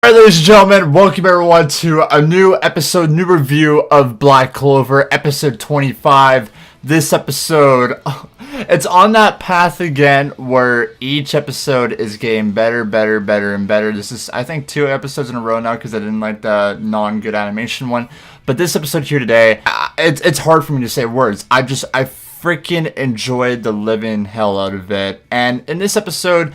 Alright, ladies and gentlemen, welcome everyone to a new episode, new review of Black Clover, episode 25. This episode, it's on that path again where each episode is getting better, and better. This is, I think, 2 episodes in a row now because I didn't like the non-good animation one. But this episode here today, it's hard for me to say words. I freaking enjoyed the living hell out of it. And in this episode,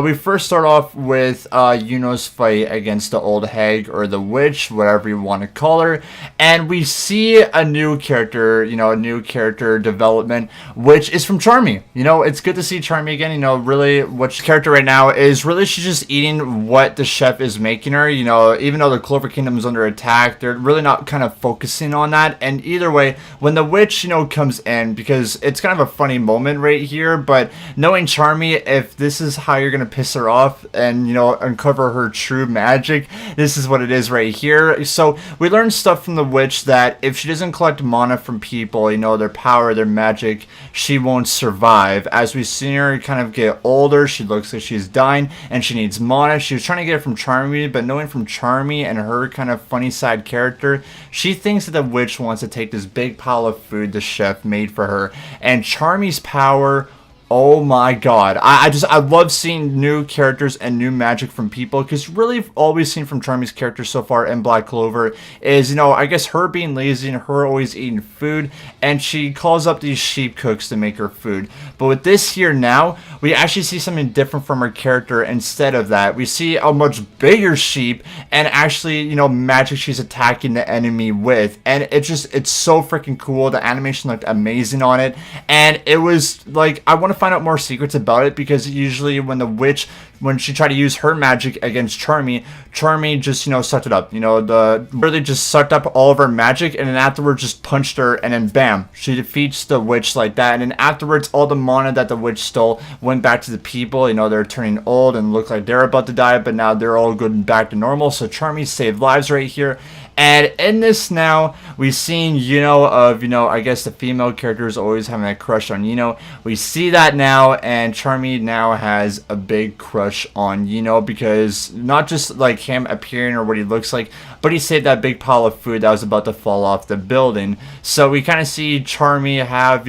we first start off with Yuno's fight against the old hag or the witch, whatever you want to call her, and we see a new character, a new character development, which is from Charmy. It's good to see Charmy again. Really what character right now is really she's just eating what the chef is making her. Even though the Clover Kingdom is under attack, they're really not kind of focusing on that. And either way, when the witch comes in, because it's kind of a funny moment right here, but knowing Charmy, if this is how you're gonna piss her off and uncover her true magic, this is what it is right here. So we learn stuff from the witch that if she doesn't collect mana from people, their power, their magic, she won't survive. As we see her kind of get older, she looks like she's dying and she needs mana. She was trying to get it from Charmy, but knowing from Charmy and her kind of funny side character, she thinks that the witch wants to take this big pile of food the chef made for her. And Charmy's power, oh my god. I love seeing new characters and new magic from people, because really all we've seen from Charmy's character so far in Black Clover is, I guess her being lazy and her always eating food, and she calls up these sheep cooks to make her food. But with this here now, we actually see something different from her character. Instead of that, we see a much bigger sheep and actually, magic she's attacking the enemy with. And it's so freaking cool. The animation looked amazing on it. And it was like, I want to find out more secrets about it, because usually when the witch, when she tried to use her magic against Charmy just sucked it up. Really just sucked up all of her magic, and then afterwards just punched her, and then bam, she defeats the witch like that. And then afterwards, all the mana that the witch stole went back to the people. They're turning old and look like they're about to die, but now they're all good and back to normal. So Charmy saved lives right here. And in this now, we've seen, I guess the female characters always having a crush on We see that now, and Charmy now has a big crush on because not just like him appearing or what he looks like, but he saved that big pile of food that was about to fall off the building. So we kind of see Charmy have,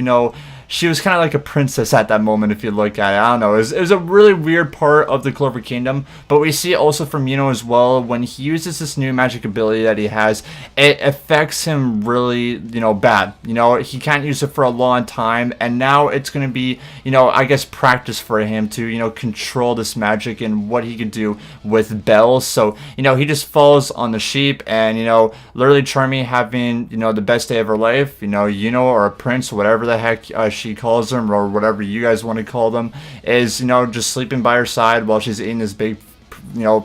she was kind of like a princess at that moment, if you look at it. I don't know. It was a really weird part of the Clover Kingdom. But we see also from as well, when he uses this new magic ability that he has, it affects him really, bad. He can't use it for a long time. And now it's going to be, I guess practice for him to, control this magic and what he can do with bells. So, he just falls on the sheep, and, literally Charmy having, the best day of her life, or a prince, whatever the heck she calls them, or whatever you guys want to call them, is just sleeping by her side while she's eating this big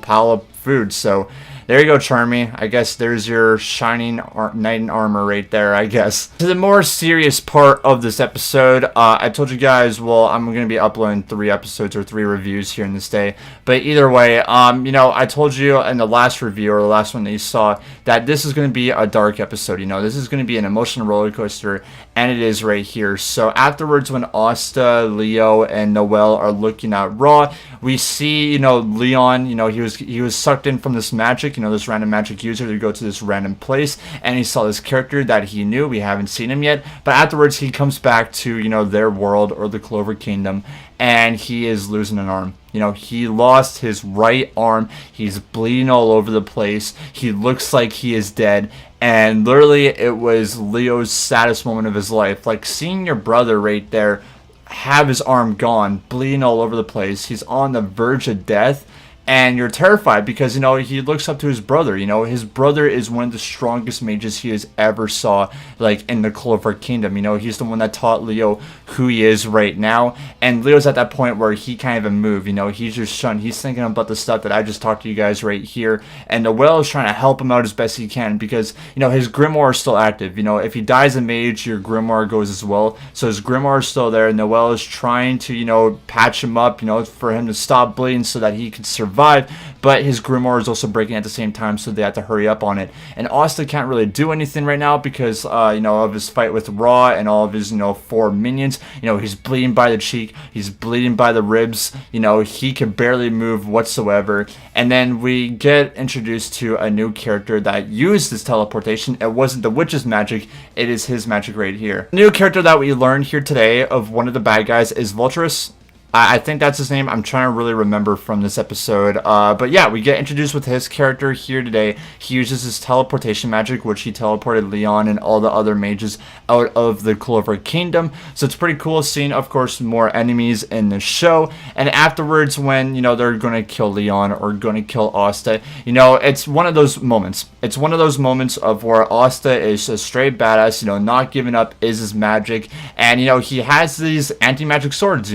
pile of food. So there you go, Charmy. I guess there's your shining knight in armor right there, I guess. To the more serious part of this episode, I told you guys, well, I'm going to be uploading 3 episodes or 3 reviews here in this day. But either way, I told you in the last review, or the last one that you saw, that this is going to be a dark episode. This is going to be an emotional roller coaster, and it is right here. So afterwards, when Asta, Leo, and Noelle are looking at Raw, we see, Leon, he was sucked in from this magic, this random magic user to go to this random place, and he saw this character that he knew. We haven't seen him yet, but afterwards he comes back to, their world, or the Clover Kingdom, and he is losing an arm. He lost his right arm. He's bleeding all over the place. He looks like he is dead. And literally, it was Leo's saddest moment of his life. Like, seeing your brother right there have his arm gone, bleeding all over the place. He's on the verge of death. And you're terrified because, he looks up to his brother. His brother is one of the strongest mages he has ever saw, like, in the Clover Kingdom. He's the one that taught Leo who he is right now. And Leo's at that point where he can't even move. He's just shunned. He's thinking about the stuff that I just talked to you guys right here. And Noelle is trying to help him out as best he can because, his grimoire is still active. If he dies a mage, your grimoire goes as well. So his grimoire is still there. Noelle is trying to, patch him up, for him to stop bleeding so that he can survive. survive, but his grimoire is also breaking at the same time, so they have to hurry up on it. And Asta can't really do anything right now because, of his fight with Raw and all of his, 4 minions. He's bleeding by the cheek, he's bleeding by the ribs, he can barely move whatsoever. And then we get introduced to a new character that used his teleportation. It wasn't the witch's magic, it is his magic right here. The new character that we learned here today of one of the bad guys is Vulturus. I think that's his name. I'm trying to really remember from this episode. But yeah, we get introduced with his character here today. He uses his teleportation magic, which he teleported Leon and all the other mages out of the Clover Kingdom. So it's pretty cool seeing, of course, more enemies in the show. And afterwards, when, they're going to kill Leon or going to kill Asta, it's one of those moments. It's one of those moments of where Asta is a straight badass, not giving up is his magic. And, he has these anti-magic swords,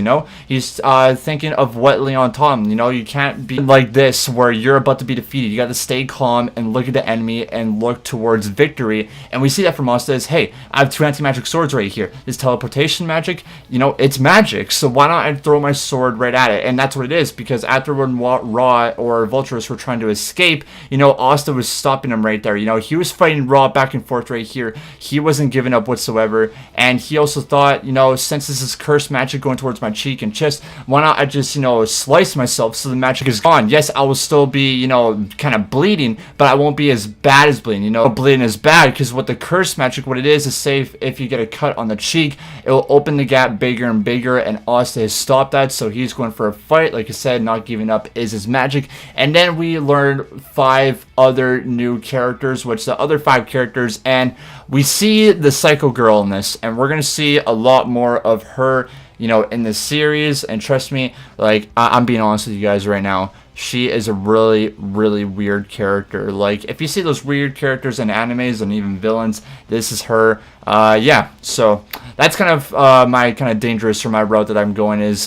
he's thinking of what Leon taught him. You can't be like this where you're about to be defeated. You got to stay calm and look at the enemy and look towards victory. And we see that from Asta is, hey, I have 2 anti-magic swords right here. This teleportation magic, it's magic, so why not I throw my sword right at it? And that's what it is, because after when Raw or Vulturus were trying to escape, Asta was stopping him right there. He was fighting Raw back and forth right here. He wasn't giving up whatsoever. And he also thought, since this is cursed magic going towards my cheek and chest, why not I just, slice myself so the magic is gone? Yes, I will still be, kind of bleeding, but I won't be as bad as bleeding. Bleeding is bad because what the curse magic, what it is safe if you get a cut on the cheek, it will open the gap bigger and bigger, and Asta has stopped that, so he's going for a fight. Like I said, not giving up is his magic. And then we learned 5 other new characters, which the other 5 characters, and we see the Psycho Girl in this, and we're going to see a lot more of her in the series. And trust me, like, I'm being honest with you guys right now, she is a really, really weird character. Like, if you see those weird characters in animes and even villains, this is her. Yeah, so that's kind of my kind of dangerous, or my route that I'm going is,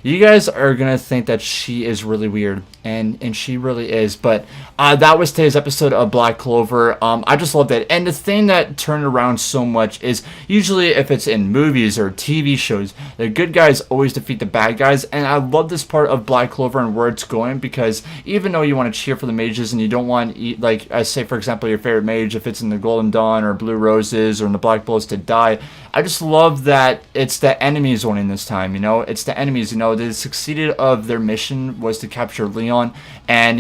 you guys are gonna think that she is really weird, and she really is. But that was today's episode of Black Clover. I just loved it. And the thing that turned around so much is, usually if it's in movies or TV shows, the good guys always defeat the bad guys. And I love this part of Black Clover and where it's going, because even though you want to cheer for the mages and you don't want to eat, like, say for example your favorite mage, if it's in the Golden Dawn or Blue Roses or in the Black Bulls, to die, I just love that it's the enemies winning this time. It's the enemies. They succeeded of their mission was to capture Leon, and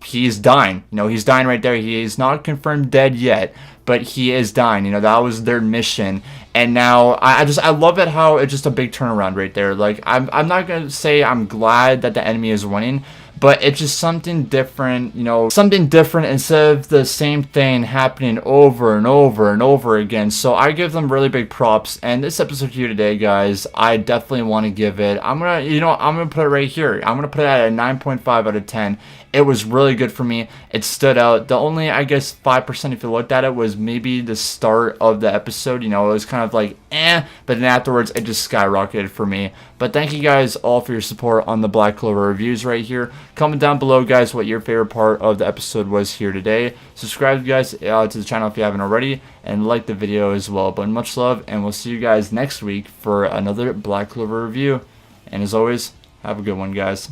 he's dying. He's dying right there. He is not confirmed dead yet, but he is dying. That was their mission. And now I love it how it's just a big turnaround right there. Like, I'm not gonna say I'm glad that the enemy is winning, but it's just something different, something different instead of the same thing happening over and over and over again. So I give them really big props. And this episode here today, guys, I definitely want to give it, I'm gonna put it right here. I'm gonna put it at a 9.5 out of 10. It was really good for me. It stood out. The only, I guess, 5% if you looked at it was maybe the start of the episode. It was kind of like, but then afterwards it just skyrocketed for me. But thank you guys all for your support on the Black Clover reviews right here. Comment down below, guys, what your favorite part of the episode was here today. Subscribe, guys, to the channel if you haven't already, and like the video as well. But much love, and we'll see you guys next week for another Black Clover review. And as always, have a good one, guys.